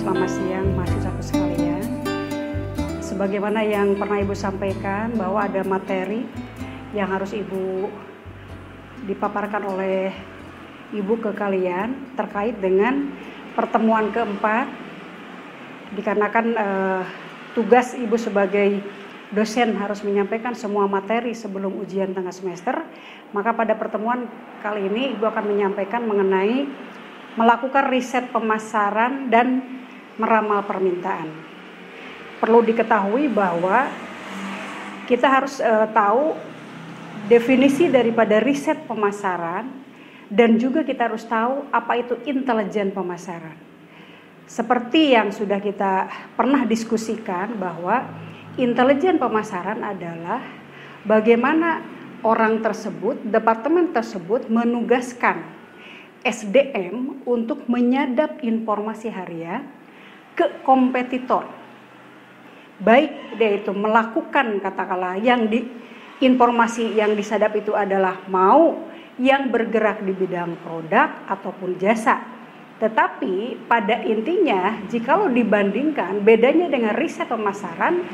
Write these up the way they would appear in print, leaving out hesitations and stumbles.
Selamat siang mahasiswaku sekalian. Sebagaimana yang pernah Ibu sampaikan bahwa ada materi yang harus Ibu dipaparkan oleh Ibu ke kalian terkait dengan pertemuan keempat. Dikarenakan tugas Ibu sebagai dosen harus menyampaikan semua materi sebelum ujian tengah semester, maka pada pertemuan kali ini Ibu akan menyampaikan mengenai melakukan riset pemasaran dan meramal permintaan. Perlu diketahui bahwa kita harus tahu definisi daripada riset pemasaran dan juga kita harus tahu apa itu intelijen pemasaran. Seperti yang sudah kita pernah diskusikan bahwa intelijen pemasaran adalah bagaimana orang tersebut, departemen tersebut menugaskan SDM untuk menyadap informasi harian ke kompetitor. Baik dia itu melakukan katakanlah informasi yang disadap itu adalah mau yang bergerak di bidang produk ataupun jasa. Tetapi pada intinya jikalau dibandingkan bedanya dengan riset pemasaran,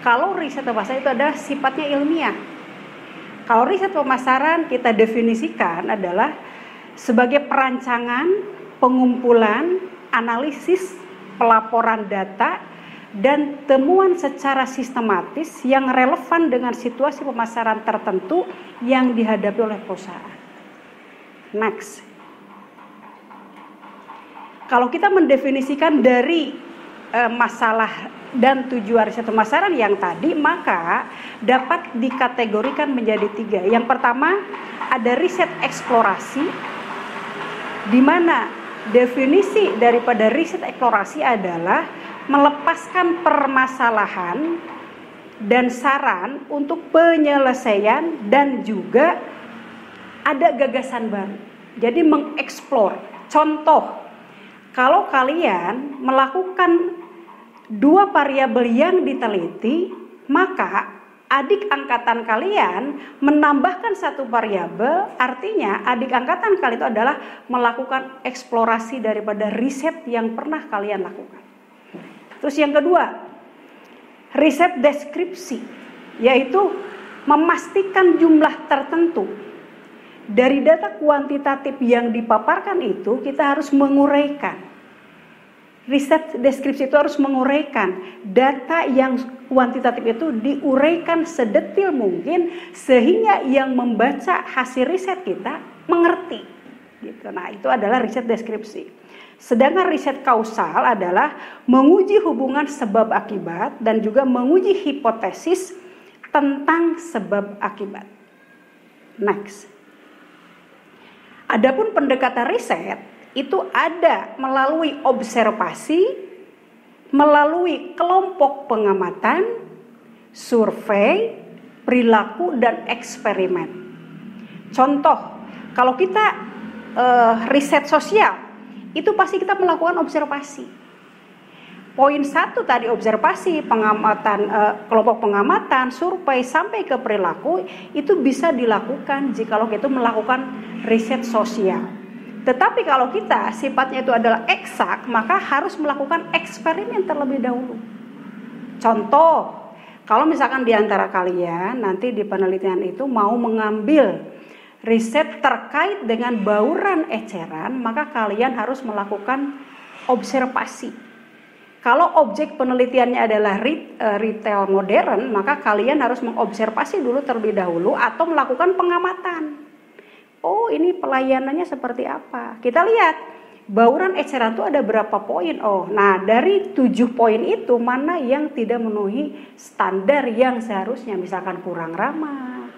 kalau riset pemasaran itu adalah sifatnya ilmiah. Kalau riset pemasaran kita definisikan adalah sebagai perancangan, pengumpulan, analisis, pelaporan data, dan temuan secara sistematis yang relevan dengan situasi pemasaran tertentu yang dihadapi oleh perusahaan. Next. Kalau kita mendefinisikan dari masalah dan tujuan riset pemasaran yang tadi, maka dapat dikategorikan menjadi 3. Yang pertama ada riset eksplorasi, di mana definisi daripada riset eksplorasi adalah melepaskan permasalahan dan saran untuk penyelesaian dan juga ada gagasan baru. Jadi mengeksplor. Contoh, kalau kalian melakukan 2 variabel yang diteliti, maka adik angkatan kalian menambahkan 1 variabel, artinya adik angkatan kalian itu adalah melakukan eksplorasi daripada riset yang pernah kalian lakukan. Terus yang kedua, riset deskripsi, yaitu memastikan jumlah tertentu. Dari data kuantitatif yang dipaparkan itu kita harus menguraikan. Riset deskripsi itu harus menguraikan data yang kuantitatif itu diuraikan sedetil mungkin sehingga yang membaca hasil riset kita mengerti. Gitu. Nah, itu adalah riset deskripsi. Sedangkan riset kausal adalah menguji hubungan sebab akibat dan juga menguji hipotesis tentang sebab akibat. Next. Adapun pendekatan riset itu ada melalui observasi, melalui kelompok pengamatan, survei, perilaku, dan eksperimen. Contoh, kalau kita riset sosial, itu pasti kita melakukan observasi. Poin 1 tadi observasi, pengamatan, kelompok pengamatan, survei, sampai ke perilaku, itu bisa dilakukan jikalau kita melakukan riset sosial. Tetapi kalau kita sifatnya itu adalah eksak, maka harus melakukan eksperimen terlebih dahulu. Contoh, kalau misalkan di antara kalian nanti di penelitian itu mau mengambil riset terkait dengan bauran eceran, maka kalian harus melakukan observasi. Kalau objek penelitiannya adalah retail modern, maka kalian harus mengobservasi dulu terlebih dahulu atau melakukan pengamatan. Oh, ini pelayanannya seperti apa? Kita lihat, bauran eceran itu ada berapa poin? Oh, nah dari 7 poin itu mana yang tidak memenuhi standar yang seharusnya, misalkan kurang ramah.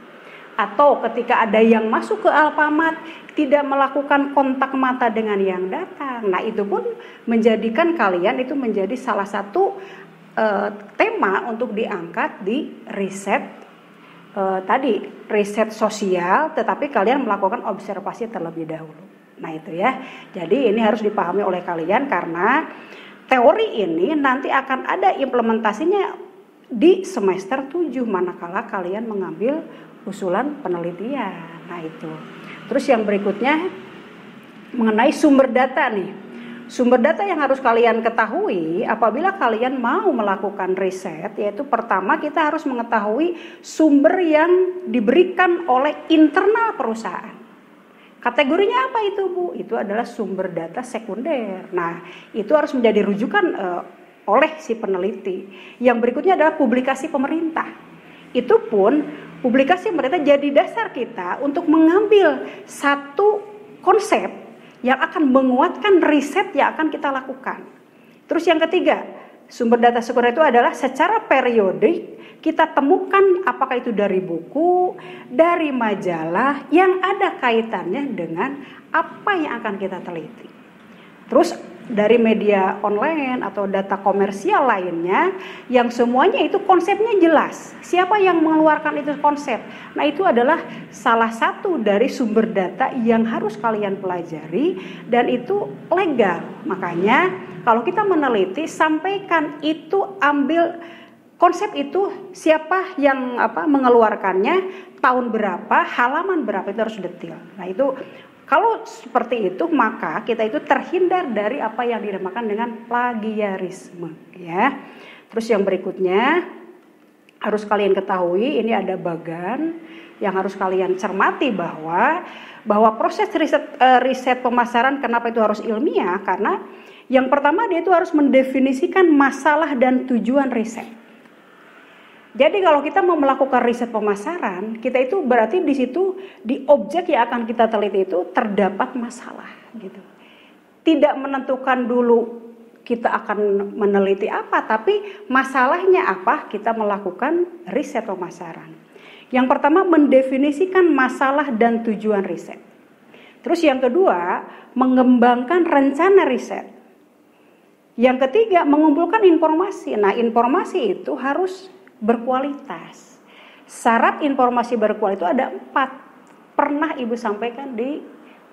Atau ketika ada yang masuk ke Alfamart tidak melakukan kontak mata dengan yang datang. Nah, itu pun menjadikan kalian itu menjadi salah satu tema untuk diangkat di riset tadi riset sosial, tetapi kalian melakukan observasi terlebih dahulu. Nah itu ya, jadi ini harus dipahami oleh kalian karena teori ini nanti akan ada implementasinya di semester 7 manakala kalian mengambil usulan penelitian. Nah itu. Terus yang berikutnya mengenai sumber data nih. Sumber data yang harus kalian ketahui apabila kalian mau melakukan riset, yaitu pertama kita harus mengetahui sumber yang diberikan oleh internal perusahaan. Kategorinya apa itu, Bu? Itu adalah sumber data sekunder. Nah, itu harus menjadi rujukan oleh si peneliti. Yang berikutnya adalah publikasi pemerintah. Itu pun publikasi pemerintah jadi dasar kita untuk mengambil satu konsep yang akan menguatkan riset yang akan kita lakukan. Terus yang ketiga, sumber data sekunder itu adalah secara periodik kita temukan apakah itu dari buku, dari majalah yang ada kaitannya dengan apa yang akan kita teliti. Terus dari media online atau data komersial lainnya yang semuanya itu konsepnya jelas. Siapa yang mengeluarkan itu konsep? Nah, itu adalah salah satu dari sumber data yang harus kalian pelajari dan itu legal. Makanya kalau kita meneliti, sampaikan itu, ambil konsep itu, siapa yang mengeluarkannya, tahun berapa, halaman berapa, itu harus detail. Nah, itu kalau seperti itu maka kita itu terhindar dari apa yang dinamakan dengan plagiarisme, ya. Terus yang berikutnya harus kalian ketahui, ini ada bagan yang harus kalian cermati bahwa proses riset pemasaran kenapa itu harus ilmiah, karena yang pertama dia itu harus mendefinisikan masalah dan tujuan riset. Jadi kalau kita mau melakukan riset pemasaran, kita itu berarti di situ di objek yang akan kita teliti itu terdapat masalah gitu. Tidak menentukan dulu kita akan meneliti apa, tapi masalahnya apa, kita melakukan riset pemasaran. Yang pertama mendefinisikan masalah dan tujuan riset. Terus yang kedua, mengembangkan rencana riset. Yang ketiga, mengumpulkan informasi. Nah, informasi itu harus berkualitas. Syarat informasi berkualitas itu ada 4. Pernah Ibu sampaikan di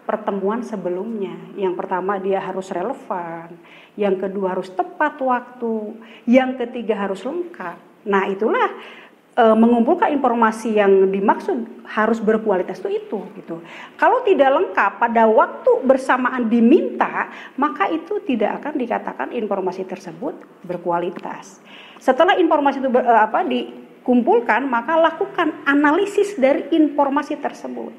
pertemuan sebelumnya. Yang pertama dia harus relevan, yang kedua harus tepat waktu, yang ketiga harus lengkap. Nah, itulah mengumpulkan informasi yang dimaksud harus berkualitas itu gitu. Kalau tidak lengkap pada waktu bersamaan diminta, maka itu tidak akan dikatakan informasi tersebut berkualitas. Setelah informasi itu dikumpulkan, maka lakukan analisis dari informasi tersebut.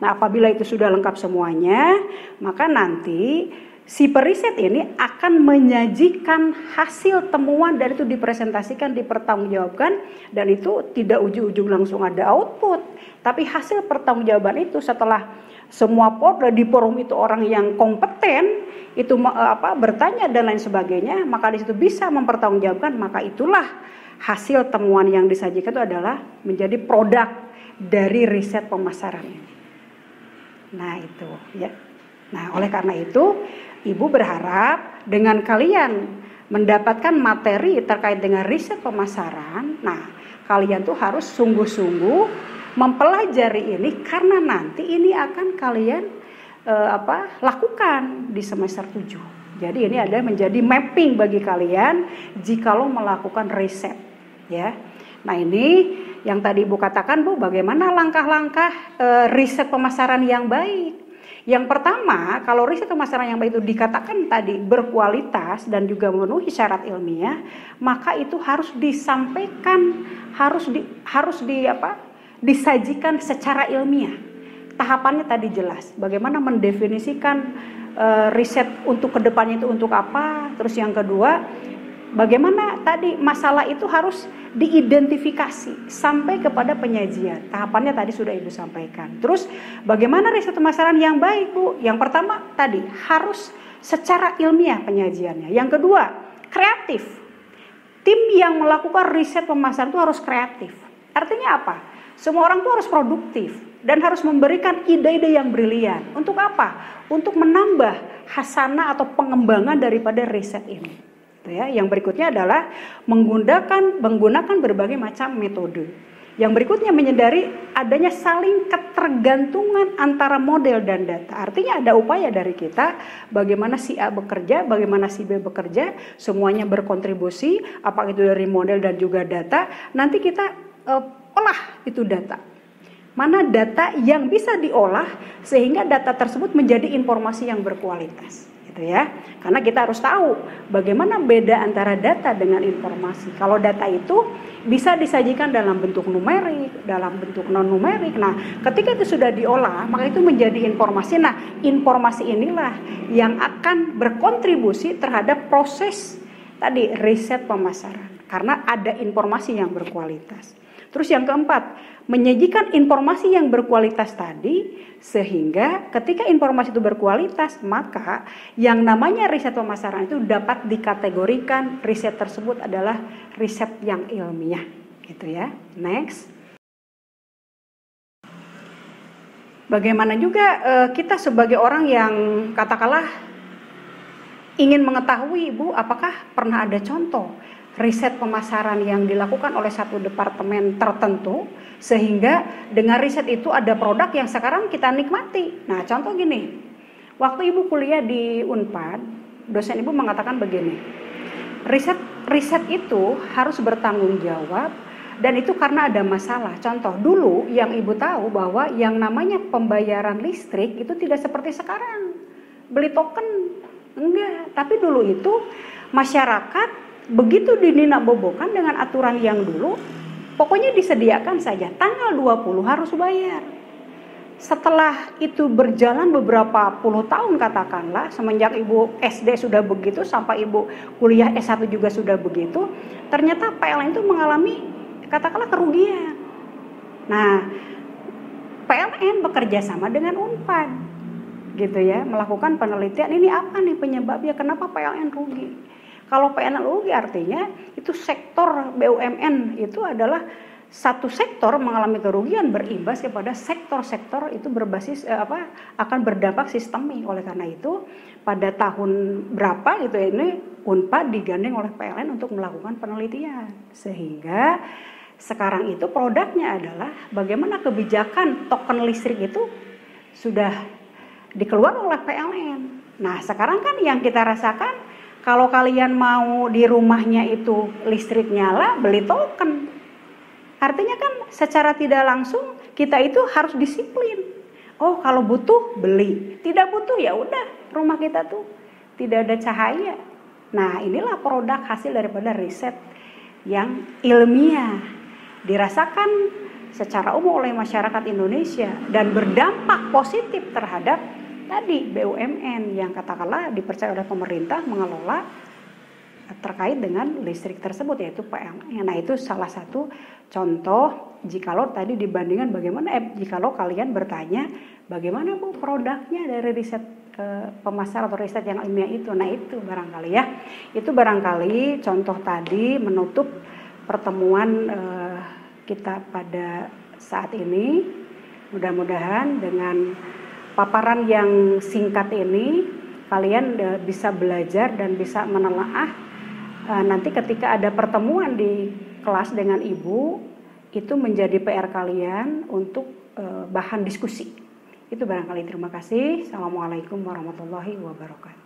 Nah, apabila itu sudah lengkap semuanya, maka nanti si periset ini akan menyajikan hasil temuan dan itu dipresentasikan, dipertanggungjawabkan, dan itu tidak ujung-ujung langsung ada output, tapi hasil pertanggungjawaban itu setelah semua di forum itu orang yang kompeten itu bertanya dan lain sebagainya, maka di situ bisa mempertanggungjawabkan, maka itulah hasil temuan yang disajikan itu adalah menjadi produk dari riset pemasaran ini. Nah, itu ya. Nah, oleh karena itu Ibu berharap dengan kalian mendapatkan materi terkait dengan riset pemasaran, nah kalian tuh harus sungguh-sungguh mempelajari ini karena nanti ini akan kalian lakukan di semester 7. Jadi ini adalah menjadi mapping bagi kalian jikalau melakukan riset, ya. Nah, ini yang tadi Ibu katakan, Bu, bagaimana langkah-langkah riset pemasaran yang baik? Yang pertama, kalau riset pemasaran yang baik itu dikatakan tadi berkualitas dan juga memenuhi syarat ilmiah, maka itu harus disampaikan, disajikan secara ilmiah. Tahapannya tadi jelas, bagaimana mendefinisikan riset untuk kedepannya itu untuk apa. Terus yang kedua, bagaimana tadi masalah itu harus diidentifikasi sampai kepada penyajian. Tahapannya tadi sudah Ibu sampaikan. Terus bagaimana riset pemasaran yang baik, Bu? Yang pertama tadi harus secara ilmiah penyajiannya. Yang kedua, kreatif. Tim yang melakukan riset pemasaran itu harus kreatif. Artinya apa? Semua orang itu harus produktif dan harus memberikan ide-ide yang brilian. Untuk apa? Untuk menambah hasanah atau pengembangan daripada riset ini. Ya, yang berikutnya adalah menggunakan berbagai macam metode. Yang berikutnya menyadari adanya saling ketergantungan antara model dan data. Artinya ada upaya dari kita bagaimana si A bekerja, bagaimana si B bekerja, semuanya berkontribusi, apakah itu dari model dan juga data. Nanti kita olah itu data. Mana data yang bisa diolah sehingga data tersebut menjadi informasi yang berkualitas. gitu ya. Karena kita harus tahu bagaimana beda antara data dengan informasi. Kalau data itu bisa disajikan dalam bentuk numerik, dalam bentuk non numerik. Nah, ketika itu sudah diolah, maka itu menjadi informasi. Nah, informasi inilah yang akan berkontribusi terhadap proses tadi riset pemasaran. Karena ada informasi yang berkualitas. Terus yang keempat, menyajikan informasi yang berkualitas tadi, sehingga ketika informasi itu berkualitas, maka yang namanya riset pemasaran itu dapat dikategorikan riset tersebut adalah riset yang ilmiah, gitu ya. Next. Bagaimana juga kita sebagai orang yang katakanlah ingin mengetahui, Ibu, apakah pernah ada contoh riset pemasaran yang dilakukan oleh satu departemen tertentu sehingga dengan riset itu ada produk yang sekarang kita nikmati. Nah, contoh gini, waktu Ibu kuliah di Unpad, dosen Ibu mengatakan begini, riset itu harus bertanggung jawab dan itu karena ada masalah. Contoh, dulu yang Ibu tahu bahwa yang namanya pembayaran listrik itu tidak seperti sekarang, beli token, enggak. Tapi dulu itu masyarakat begitu dininabobokan dengan aturan yang dulu, pokoknya disediakan saja, tanggal 20 harus bayar. Setelah itu berjalan beberapa puluh tahun katakanlah, semenjak Ibu SD sudah begitu, sampai Ibu kuliah S1 juga sudah begitu, ternyata PLN itu mengalami katakanlah kerugian. Nah, PLN bekerja sama dengan Unpad, gitu ya, melakukan penelitian, ini apa nih penyebabnya, kenapa PLN rugi. Kalau PLN rugi artinya itu sektor BUMN itu adalah satu sektor mengalami kerugian berimbas kepada sektor-sektor itu berbasis akan berdampak sistemik. Oleh karena itu pada tahun berapa gitu ini Unpad digandeng oleh PLN untuk melakukan penelitian, sehingga sekarang itu produknya adalah bagaimana kebijakan token listrik itu sudah dikeluarkan oleh PLN. Nah, sekarang kan yang kita rasakan, kalau kalian mau di rumahnya itu listrik nyala, beli token. Artinya kan secara tidak langsung kita itu harus disiplin. Oh, kalau butuh beli, tidak butuh ya udah, rumah kita tuh tidak ada cahaya. Nah, inilah produk hasil daripada riset yang ilmiah, dirasakan secara umum oleh masyarakat Indonesia dan berdampak positif terhadap tadi BUMN yang katakanlah dipercaya oleh pemerintah mengelola terkait dengan listrik tersebut, yaitu PLN. Nah, itu salah satu contoh jikalau tadi dibandingkan bagaimana jikalau kalian bertanya bagaimana Bu produknya dari riset pemasaran atau riset yang ilmiah itu. Nah, itu barangkali ya. Itu barangkali contoh tadi menutup pertemuan kita pada saat ini. Mudah-mudahan dengan paparan yang singkat ini kalian bisa belajar dan bisa menelaah nanti ketika ada pertemuan di kelas dengan Ibu, itu menjadi PR kalian untuk bahan diskusi. Itu barangkali. Terima kasih. Assalamualaikum warahmatullahi wabarakatuh.